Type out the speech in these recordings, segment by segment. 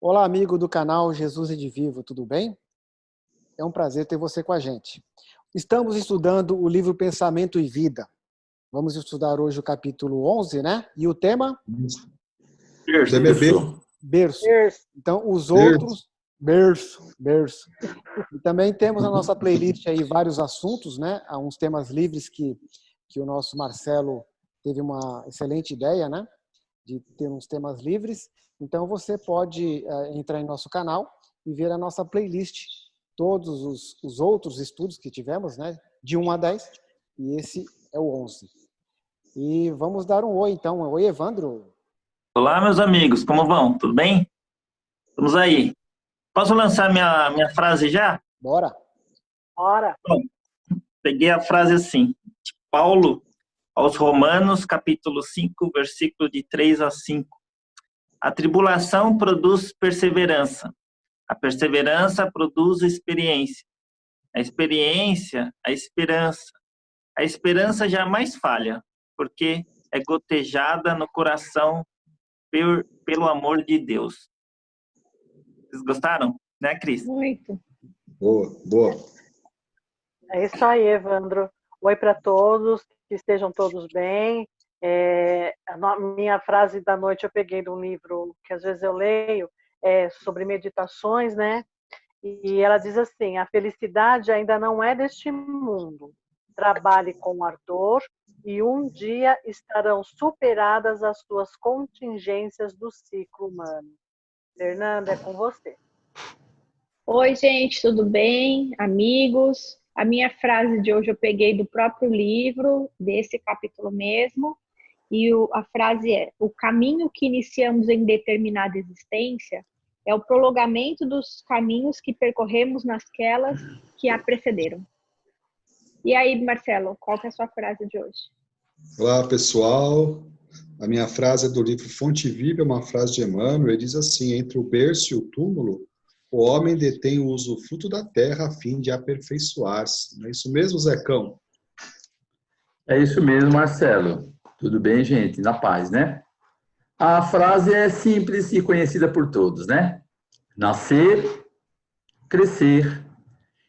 Olá, amigo do canal Jesus de Vivo, tudo bem? É um prazer ter você com a gente. Estamos estudando o livro Pensamento e Vida. Vamos estudar hoje o capítulo 11, né? E o tema? Berço. Berço. Então, os Berço. outros... Berço. E também temos na nossa playlist aí vários assuntos, né? Há uns temas livres que o nosso Marcelo teve uma excelente ideia, né? De ter uns temas livres. Então, você pode entrar em nosso canal e ver a nossa playlist, todos os outros estudos que tivemos, né? De 1 a 10, e esse é o 11. E vamos dar um oi, então. Oi, Evandro. Olá, meus amigos, como vão? Tudo bem? Vamos aí. Posso lançar minha frase já? Bora. Bora. Bom, peguei a frase assim, de Paulo aos Romanos, capítulo 5, versículo de 3 a 5. A tribulação produz perseverança. A perseverança produz experiência. A experiência, a esperança. A esperança jamais falha, porque é gotejada no coração pelo amor de Deus. Vocês gostaram? Né, Cris? Muito. Boa. É isso aí, Evandro. Oi para todos, que estejam todos bem. Minha frase da noite eu peguei de um livro que às vezes eu leio, sobre meditações, né? E ela diz assim: a felicidade ainda não é deste mundo. Trabalhe com ardor e um dia estarão superadas as suas contingências do ciclo humano. Fernanda, é com você. Oi, gente, tudo bem? Amigos? A minha frase de hoje eu peguei do próprio livro, desse capítulo mesmo, e a frase é: o caminho que iniciamos em determinada existência é o prolongamento dos caminhos que percorremos nasquelas que a precederam. E aí, Marcelo, qual que é a sua frase de hoje? Olá, pessoal. A minha frase é do livro Fonte Viva, é uma frase de Emmanuel. Ele diz assim: entre o berço e o túmulo, o homem detém o usufruto da terra a fim de aperfeiçoar-se. Não é isso mesmo, Zecão? É isso mesmo, Marcelo. Tudo bem, gente? Na paz, né? A frase é simples e conhecida por todos, né? Nascer, crescer,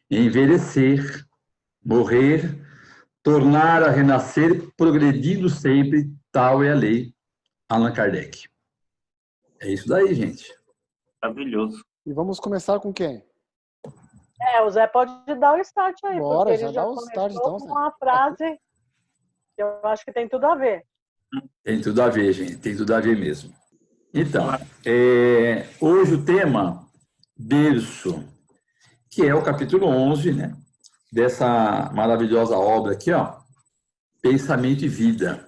envelhecer, morrer, tornar a renascer, progredindo sempre, tal é a lei. Allan Kardec. É isso daí, gente. Maravilhoso. E vamos começar com quem? O Zé pode dar o start aí, Bora, porque já ele já dá o começou start, então, com Zé. uma frase que eu acho que tem tudo a ver. Tem tudo a ver, gente. Tem tudo a ver mesmo. Então, hoje o tema berço, que é o capítulo 11, né? Dessa maravilhosa obra aqui, ó, Pensamento e Vida.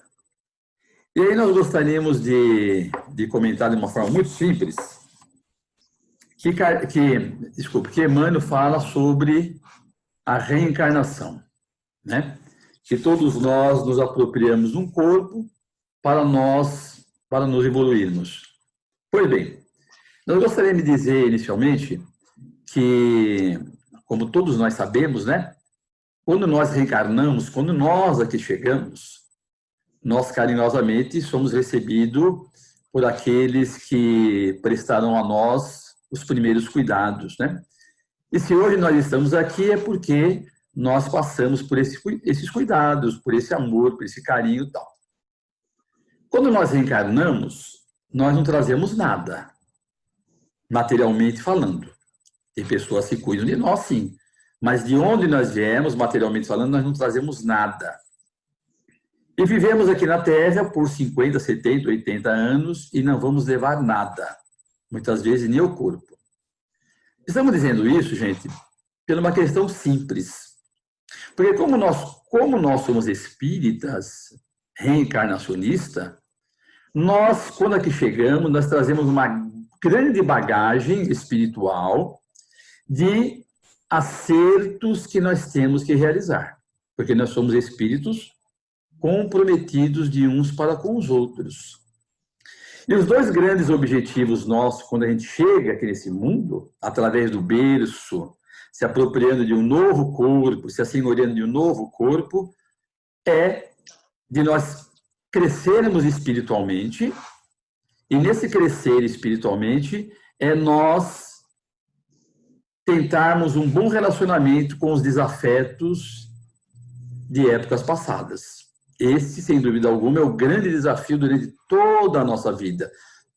E aí nós gostaríamos de comentar de uma forma muito simples que Emmanuel fala sobre a reencarnação, né? Que todos nós nos apropriamos de um corpo para nos evoluirmos. Pois bem, nós gostaríamos de dizer inicialmente que, como todos nós sabemos, né? Quando nós reencarnamos, quando nós aqui chegamos, nós carinhosamente somos recebidos por aqueles que prestaram a nós os primeiros cuidados, né? E se hoje nós estamos aqui é porque nós passamos por esses cuidados, por esse amor, por esse carinho e tal. Quando nós reencarnamos, nós não trazemos nada, materialmente falando. Tem pessoas que cuidam de nós, sim. Mas de onde nós viemos, materialmente falando, nós não trazemos nada. E vivemos aqui na Terra por 50, 70, 80 anos e não vamos levar nada. Muitas vezes nem o corpo. Estamos dizendo isso, gente, por uma questão simples. Porque como nós somos espíritas, reencarnacionistas, nós, quando aqui chegamos, nós trazemos uma grande bagagem espiritual de acertos que nós temos que realizar. Porque nós somos espíritos comprometidos de uns para com os outros. E os dois grandes objetivos nossos, quando a gente chega aqui nesse mundo, através do berço, se apropriando de um novo corpo, se assenhoreando de um novo corpo, é de nós crescermos espiritualmente, e nesse crescer espiritualmente é nós tentarmos um bom relacionamento com os desafetos de épocas passadas. Esse, sem dúvida alguma, é o grande desafio durante toda a nossa vida,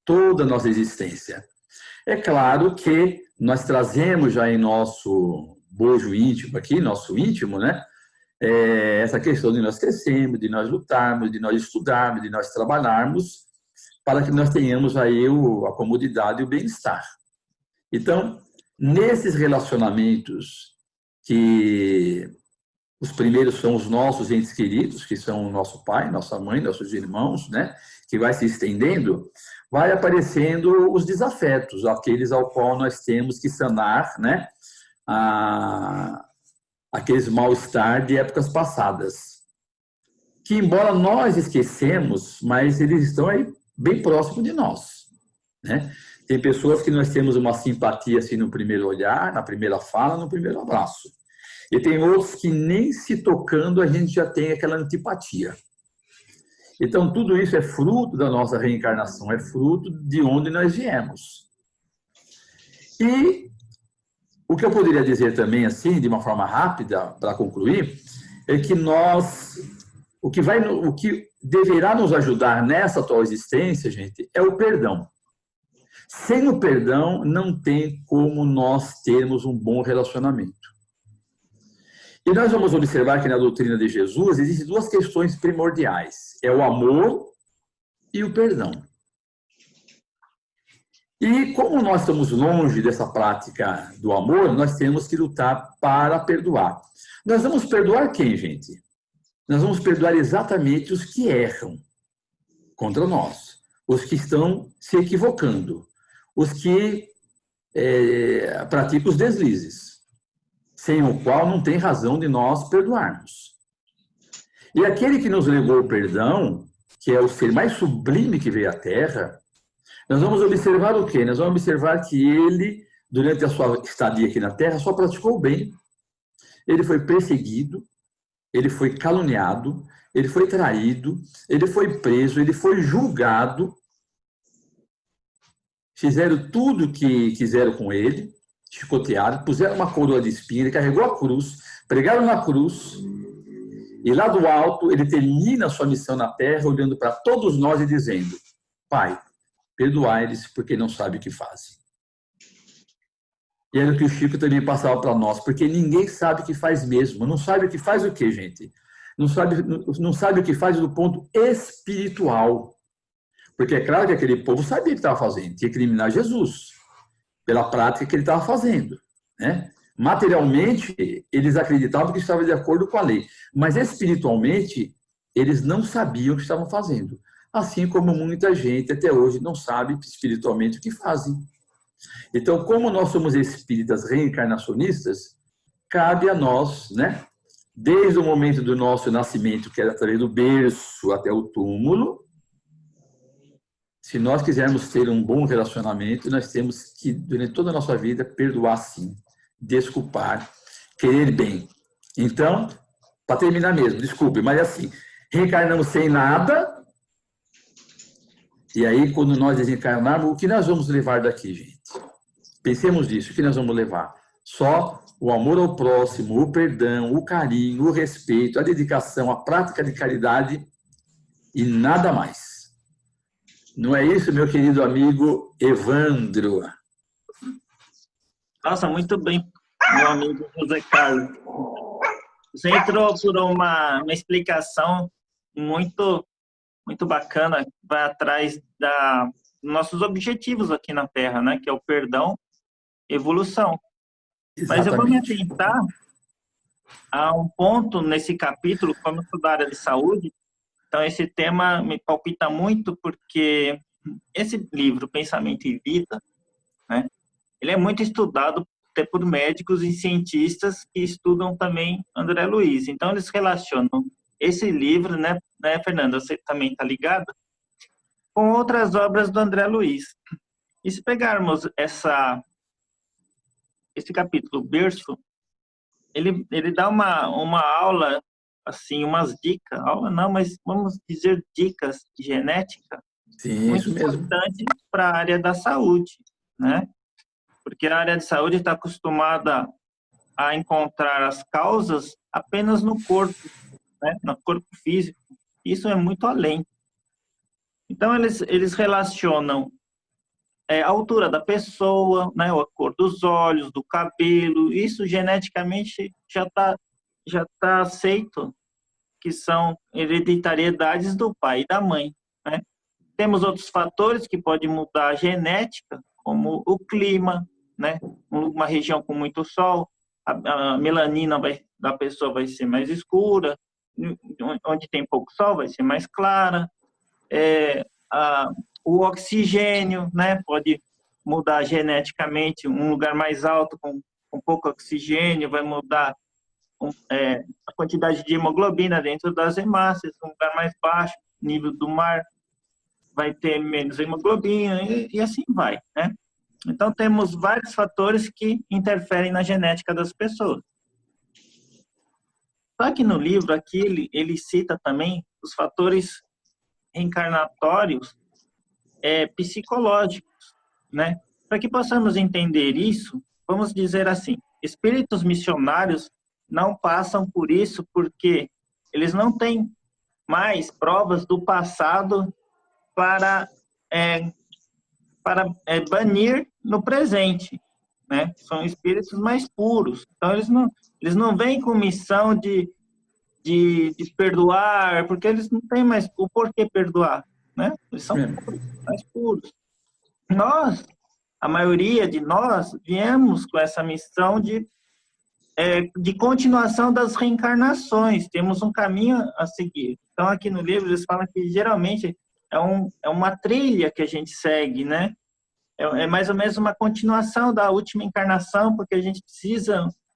toda a nossa existência. É claro que nós trazemos já em nosso bojo íntimo aqui, nosso íntimo, né? Essa questão de nós crescermos, de nós lutarmos, de nós estudarmos, de nós trabalharmos, para que nós tenhamos aí a comodidade e o bem-estar. Então, nesses relacionamentos, que os primeiros são os nossos entes queridos, que são o nosso pai, nossa mãe, nossos irmãos, né? Que vai se estendendo, vai aparecendo os desafetos, aqueles ao qual nós temos que sanar, né? Aqueles mal-estar de épocas passadas. Que, embora nós esquecemos, mas eles estão aí bem próximo de nós, né? Tem pessoas que nós temos uma simpatia assim no primeiro olhar, na primeira fala, no primeiro abraço. E tem outros que nem se tocando a gente já tem aquela antipatia. Então, tudo isso é fruto da nossa reencarnação, é fruto de onde nós viemos. E o que eu poderia dizer também, assim, de uma forma rápida, para concluir, é que o que deverá nos ajudar nessa atual existência, gente, é o perdão. Sem o perdão, não tem como nós termos um bom relacionamento. E nós vamos observar que na doutrina de Jesus existem duas questões primordiais. É o amor e o perdão. E como nós estamos longe dessa prática do amor, nós temos que lutar para perdoar. Nós vamos perdoar quem, gente? Nós vamos perdoar exatamente os que erram contra nós, os que estão se equivocando, os que praticam os deslizes, sem o qual não tem razão de nós perdoarmos. E aquele que nos legou o perdão, que é o ser mais sublime que veio à Terra, nós vamos observar o quê? Nós vamos observar que ele, durante a sua estadia aqui na Terra, só praticou o bem. Ele foi perseguido, ele foi caluniado, ele foi traído, ele foi preso, ele foi julgado. Fizeram tudo o que quiseram com ele, chicotearam, puseram uma coroa de espinho, ele carregou a cruz, pregaram na cruz, e lá do alto ele termina a sua missão na Terra, olhando para todos nós e dizendo: Pai, perdoai-lhes porque não sabem o que fazem. E era o que o Chico também passava para nós, porque ninguém sabe o que faz mesmo. Não sabe o que faz o quê, gente? Não sabe o que faz do ponto espiritual. Porque é claro que aquele povo sabia o que estava fazendo, tinha que eliminar Jesus, pela prática que ele estava fazendo, né? Materialmente, eles acreditavam que estava de acordo com a lei, mas espiritualmente, eles não sabiam o que estavam fazendo. Assim como muita gente até hoje não sabe espiritualmente o que fazem. Então, como nós somos espíritas reencarnacionistas, cabe a nós, né, desde o momento do nosso nascimento, que era através do berço até o túmulo, se nós quisermos ter um bom relacionamento, nós temos que, durante toda a nossa vida, perdoar sim, desculpar, querer bem. Então, para terminar mesmo, desculpe, mas assim, reencarnamos sem nada, e aí quando nós desencarnarmos, o que nós vamos levar daqui, gente? Pensemos nisso, o que nós vamos levar? Só o amor ao próximo, o perdão, o carinho, o respeito, a dedicação, a prática de caridade e nada mais. Não é isso, meu querido amigo Evandro? Nossa, muito bem, meu amigo José Carlos. Você entrou por uma explicação muito, muito bacana, vai atrás dos nossos objetivos aqui na Terra, né? Que é o perdão e evolução. Exatamente. Mas eu vou me atentar a um ponto nesse capítulo, como eu sou da área de saúde. Então, esse tema me palpita muito porque esse livro, Pensamento e Vida, né, ele é muito estudado até por médicos e cientistas que estudam também André Luiz. Então, eles relacionam esse livro, né Fernanda, você também está ligada, com outras obras do André Luiz. E se pegarmos esse capítulo, Berço, ele dá uma aula, assim, umas dicas, aula não, mas vamos dizer dicas de genética, sim, muito importantes para a área da saúde. né? Porque a área de saúde está acostumada a encontrar as causas apenas no corpo, né? No corpo físico. Isso é muito além. Então, eles relacionam a altura da pessoa, né? A cor dos olhos, do cabelo. Isso geneticamente já tá aceito, que são hereditariedades do pai e da mãe, né? Temos outros fatores que podem mudar a genética, como o clima, né? Uma região com muito sol, a melanina da pessoa vai ser mais escura, onde tem pouco sol vai ser mais clara. O oxigênio, né? Pode mudar geneticamente. Um lugar mais alto com pouco oxigênio vai mudar a quantidade de hemoglobina dentro das hemácias. Um lugar mais baixo, nível do mar, vai ter menos hemoglobina e assim vai, né? Então, temos vários fatores que interferem na genética das pessoas. Só que no livro aqui, ele cita também os fatores reencarnatórios psicológicos, né? Para que possamos entender isso, vamos dizer assim, espíritos missionários não passam por isso porque eles não têm mais provas do passado para banir no presente, né? São espíritos mais puros. Então, eles não vêm com missão de perdoar, porque eles não têm mais o porquê perdoar, né? Eles são mais puros. Nós, a maioria de nós, viemos com essa missão de continuação das reencarnações. Temos um caminho a seguir. Então, aqui no livro, eles falam que, geralmente, é uma trilha que a gente segue, né? É mais ou menos uma continuação da última encarnação, porque a gente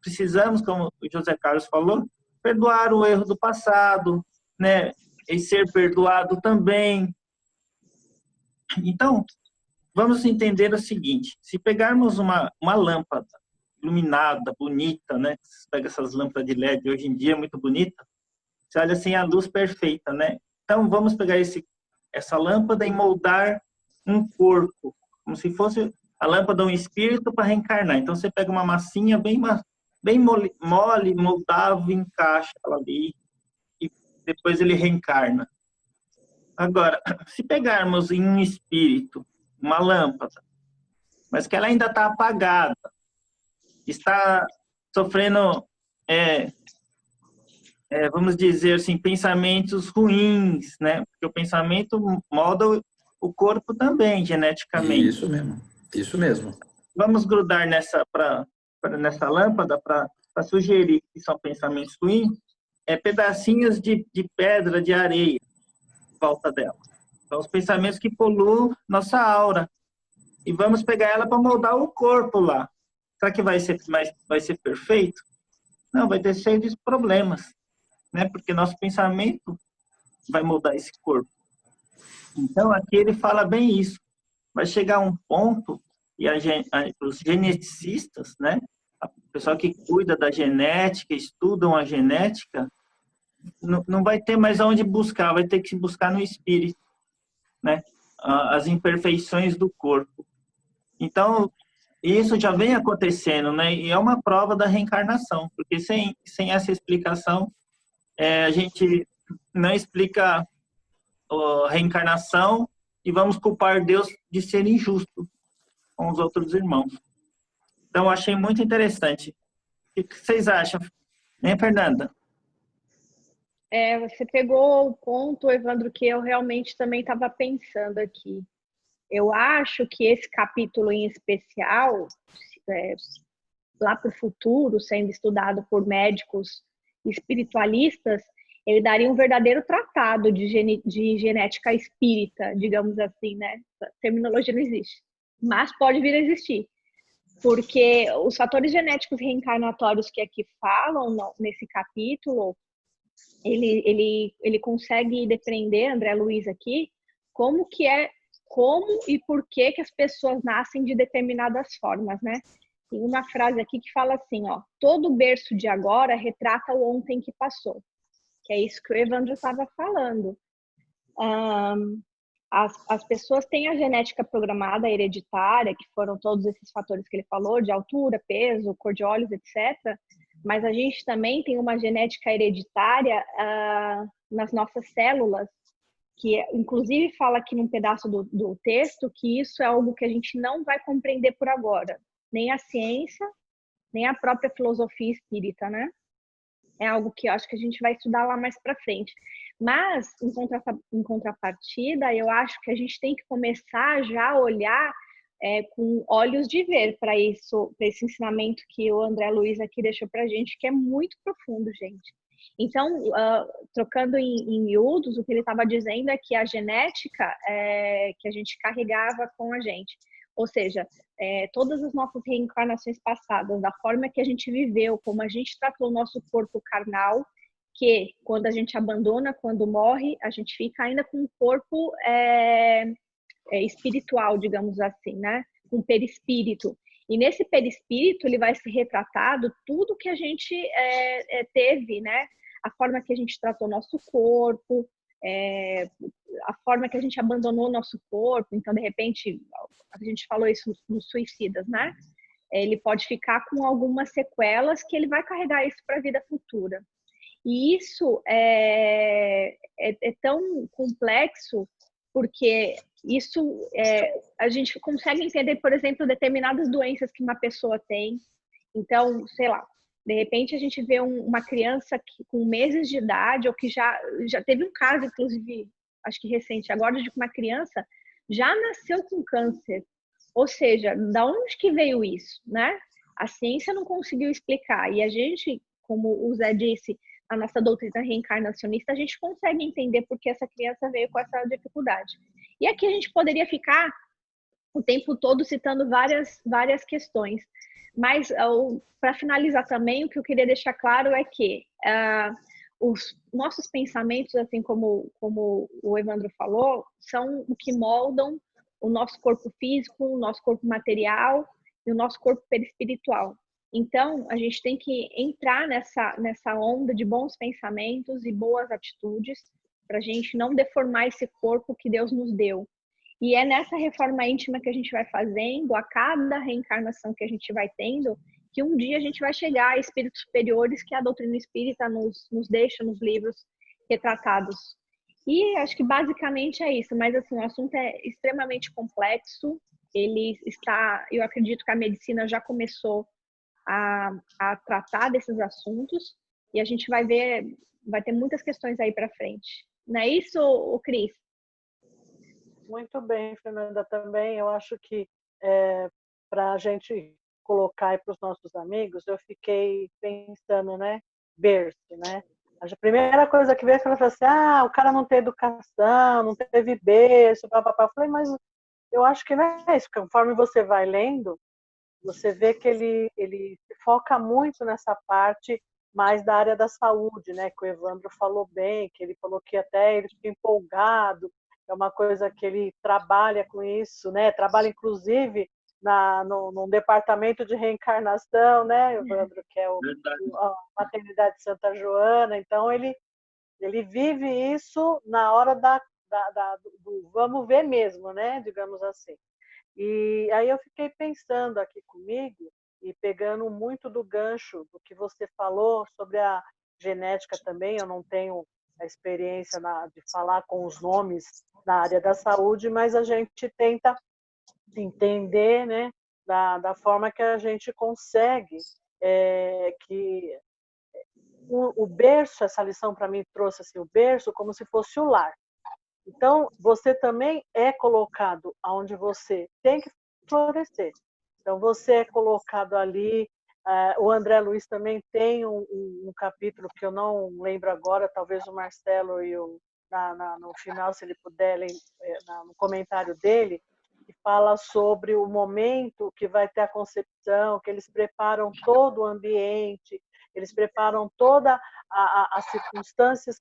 precisamos, como o José Carlos falou, perdoar o erro do passado, né? E ser perdoado também. Então, vamos entender o seguinte: se pegarmos uma lâmpada iluminada, bonita, né? Você pega essas lâmpadas de LED hoje em dia, muito bonita, você olha assim, a luz perfeita, né? Então, vamos pegar essa lâmpada e moldar um corpo, como se fosse a lâmpada de um espírito para reencarnar. Então, você pega uma massinha bem mole, moldável, encaixa ela ali e depois ele reencarna. Agora, se pegarmos em um espírito uma lâmpada, mas que ela ainda está apagada, está sofrendo, vamos dizer assim, pensamentos ruins, né? Porque o pensamento molda o corpo também, geneticamente. Isso mesmo, isso mesmo. Vamos grudar nessa lâmpada para sugerir que são pensamentos ruins, pedacinhos de pedra, de areia, em volta dela. São os pensamentos que poluem nossa aura. E vamos pegar ela para moldar o corpo lá. Será que vai ser perfeito? Não, vai ter cheio de problemas, né? Porque nosso pensamento vai moldar esse corpo. Então, aqui ele fala bem isso. Vai chegar um ponto e os geneticistas, né? O pessoal que cuida da genética, estudam a genética, não vai ter mais aonde buscar, vai ter que buscar no espírito, né? As imperfeições do corpo. Então, isso já vem acontecendo, né? E é uma prova da reencarnação, porque sem essa explicação, a gente não explica a reencarnação e vamos culpar Deus de ser injusto com os outros irmãos. Então, eu achei muito interessante. O que vocês acham, né, Fernanda? Você pegou o ponto, Evandro, que eu realmente também estava pensando aqui. Eu acho que esse capítulo em especial, lá para o futuro, sendo estudado por médicos espiritualistas, ele daria um verdadeiro tratado de genética espírita, digamos assim, né? A terminologia não existe, mas pode vir a existir. Porque os fatores genéticos reencarnatórios que aqui falam nesse capítulo, ele consegue depreender, André Luiz aqui, como e por que as pessoas nascem de determinadas formas, né? Tem uma frase aqui que fala assim, ó: todo berço de agora retrata o ontem que passou. Que é isso que o Evandro estava falando. as pessoas têm a genética programada hereditária, que foram todos esses fatores que ele falou, de altura, peso, cor de olhos, etc. Mas a gente também tem uma genética hereditária nas nossas células, que inclusive fala aqui num pedaço do texto que isso é algo que a gente não vai compreender por agora. Nem a ciência, nem a própria filosofia espírita, né? É algo que eu acho que a gente vai estudar lá mais para frente. Mas, em contrapartida, eu acho que a gente tem que começar já a olhar com olhos de ver para isso, para esse ensinamento que o André Luiz aqui deixou para a gente, que é muito profundo, gente. Então, trocando em miúdos, o que ele estava dizendo é que a genética que a gente carregava com a gente, ou seja, todas as nossas reencarnações passadas, da forma que a gente viveu, como a gente tratou o nosso corpo carnal, que quando a gente abandona, quando morre, a gente fica ainda com um corpo espiritual, digamos assim, né? Um perispírito. E nesse perispírito ele vai ser retratado tudo que a gente teve, né? A forma que a gente tratou nosso corpo, a forma que a gente abandonou nosso corpo. Então, de repente, a gente falou isso nos suicidas, né? Ele pode ficar com algumas sequelas que ele vai carregar isso para a vida futura. E isso é tão complexo porque isso a gente consegue entender, por exemplo, determinadas doenças que uma pessoa tem. Então, sei lá, de repente a gente vê uma criança com meses de idade, ou que já teve um caso, inclusive, acho que recente agora, de que uma criança já nasceu com câncer. Ou seja, da onde que veio isso, né? A ciência não conseguiu explicar. E a gente, como o Zé disse, a nossa doutrina reencarnacionista, a gente consegue entender por que essa criança veio com essa dificuldade. E aqui a gente poderia ficar o tempo todo citando várias questões. Mas, para finalizar também, o que eu queria deixar claro é que os nossos pensamentos, assim como o Evandro falou, são o que moldam o nosso corpo físico, o nosso corpo material e o nosso corpo perispiritual. Então, a gente tem que entrar nessa onda de bons pensamentos e boas atitudes para a gente não deformar esse corpo que Deus nos deu. E é nessa reforma íntima que a gente vai fazendo, a cada reencarnação que a gente vai tendo, que um dia a gente vai chegar a espíritos superiores que a doutrina espírita nos deixa nos livros retratados. E acho que basicamente é isso, mas assim, o assunto é extremamente complexo, eu acredito que a medicina já começou a tratar desses assuntos e a gente vai ter muitas questões aí para frente. Não é isso, Cris? Muito bem, Fernanda, também. Eu acho que para a gente colocar aí para os nossos amigos, eu fiquei pensando, né? Berço, né? A primeira coisa que veio é falar assim, o cara não tem educação, não teve berço, papapá. Eu falei, mas eu acho que não é isso. Conforme você vai lendo, você vê que ele se foca muito nessa parte mais da área da saúde, né? Que o Evandro falou bem, que ele falou que até ele fica empolgado, é uma coisa que ele trabalha com isso, né? Trabalha, inclusive, no departamento de reencarnação, né, Evandro, que é a maternidade de Santa Joana. Então, ele vive isso na hora do vamos ver mesmo, né? Digamos assim. E aí eu fiquei pensando aqui comigo e pegando muito do gancho do que você falou sobre a genética também. Eu não tenho a experiência de falar com os nomes na área da saúde, mas a gente tenta entender, né, da forma que a gente consegue que o berço, essa lição para mim trouxe assim, o berço como se fosse o lar. Então, você também é colocado onde você tem que florescer. Então, você é colocado ali. O André Luiz também tem um capítulo que eu não lembro agora, talvez o Marcelo no final, se ele puder, no comentário dele, que fala sobre o momento que vai ter a concepção, que eles preparam todo o ambiente, eles preparam todas as circunstâncias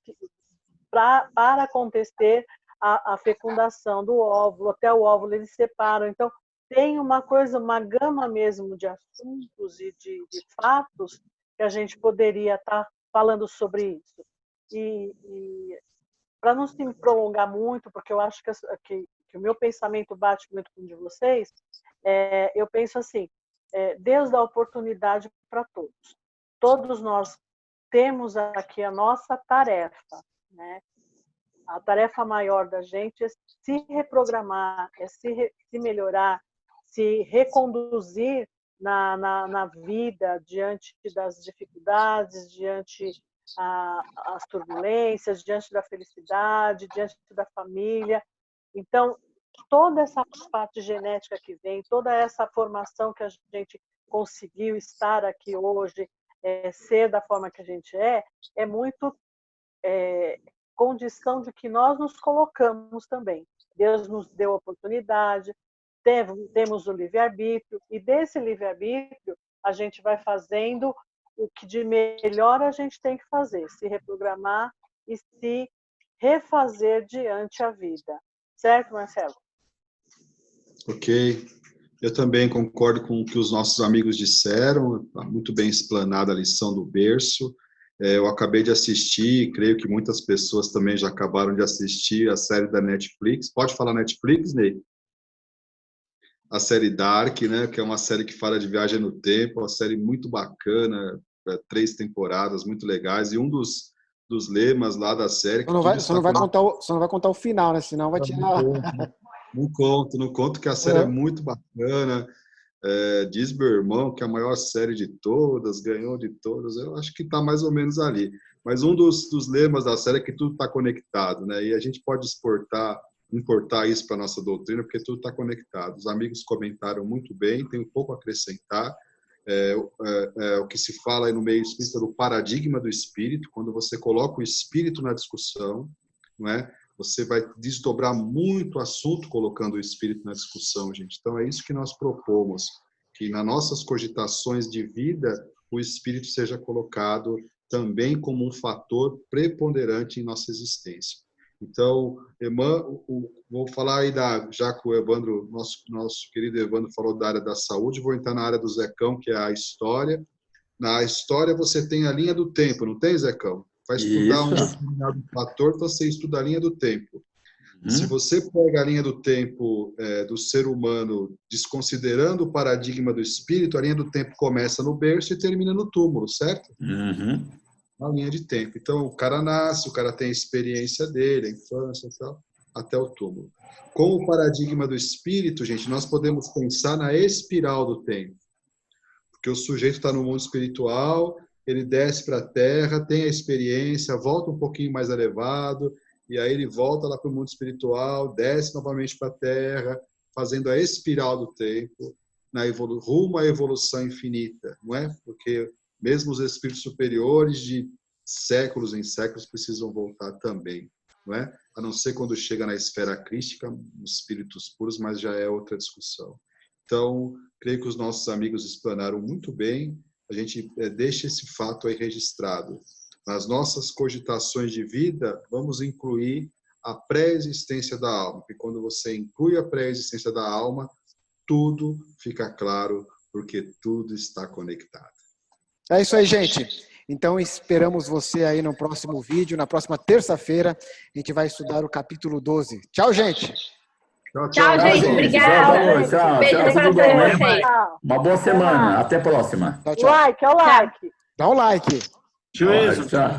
para acontecer a fecundação do óvulo, até o óvulo eles separam. Então, tem uma gama mesmo de assuntos e de fatos que a gente poderia estar falando sobre isso. E para não se prolongar muito, porque eu acho que o meu pensamento bate muito com o de vocês, eu penso assim, Deus dá oportunidade para todos. Todos nós temos aqui a nossa tarefa, né? A tarefa maior da gente é se reprogramar, é se melhorar, se reconduzir na vida diante das dificuldades, diante as turbulências, diante da felicidade, diante da família. Então, toda essa parte genética que vem, toda essa formação que a gente conseguiu estar aqui hoje, ser da forma que a gente é muito condição de que nós nos colocamos também. Deus nos deu a oportunidade, temos o livre-arbítrio, e desse livre-arbítrio a gente vai fazendo o que de melhor a gente tem que fazer, se reprogramar e se refazer diante a vida. Certo, Marcelo? Ok. Eu também concordo com o que os nossos amigos disseram, está muito bem explanada a lição do berço. Eu acabei de assistir, creio que muitas pessoas também já acabaram de assistir a série da Netflix. Pode falar Netflix, Ney? A série Dark, né, que é uma série que fala de viagem no tempo, uma série muito bacana, 3 temporadas, muito legais. E um dos lemas lá da série... Você não vai contar o final, né? Senão vai tirar... Não conto que a série é muito bacana. Diz meu irmão que é a maior série de todas, ganhou de todas. Eu acho que está mais ou menos ali. Mas um dos lemas da série é que tudo está conectado, né? E a gente pode importar isso para a nossa doutrina, porque tudo está conectado. Os amigos comentaram muito bem, tem um pouco a acrescentar. O que se fala aí no meio espírita do paradigma do espírito, quando você coloca o espírito na discussão, não é? Você vai desdobrar muito assunto colocando o espírito na discussão, gente. Então, é isso que nós propomos, que nas nossas cogitações de vida, o espírito seja colocado também como um fator preponderante em nossa existência. Então, vou falar aí já que o Evandro, nosso querido Evandro falou da área da saúde, vou entrar na área do Zecão, que é a história. Na história, você tem a linha do tempo, não tem, Zecão? Vai estudar um determinado fator, você estuda a linha do tempo. Se você pega a linha do tempo do ser humano, desconsiderando o paradigma do espírito, a linha do tempo começa no berço e termina no túmulo, certo? Uma linha de tempo. Então, o cara nasce, o cara tem a experiência dele, a infância e tal, até o túmulo. Com o paradigma do espírito, gente, nós podemos pensar na espiral do tempo. Porque o sujeito está no mundo espiritual, ele desce para a Terra, tem a experiência, volta um pouquinho mais elevado, e aí ele volta lá para o mundo espiritual, desce novamente para a Terra, fazendo a espiral do tempo, rumo à evolução infinita, não é? Porque mesmo os espíritos superiores de séculos em séculos precisam voltar também, não é? A não ser quando chega na esfera crística, os espíritos puros, mas já é outra discussão. Então, creio que os nossos amigos explanaram muito bem. A gente deixa esse fato aí registrado. Nas nossas cogitações de vida, vamos incluir a pré-existência da alma, porque quando você inclui a pré-existência da alma, tudo fica claro, porque tudo está conectado. É isso aí, gente. Então, esperamos você aí no próximo vídeo, na próxima terça-feira. A gente vai estudar o capítulo 12. Tchau, gente. Tchau, gente. Obrigada. Tchau. Beijo pra vocês. Uma boa semana. Até a próxima. Tchau. Like, é o like. Dá um like. Juízo. Tchau.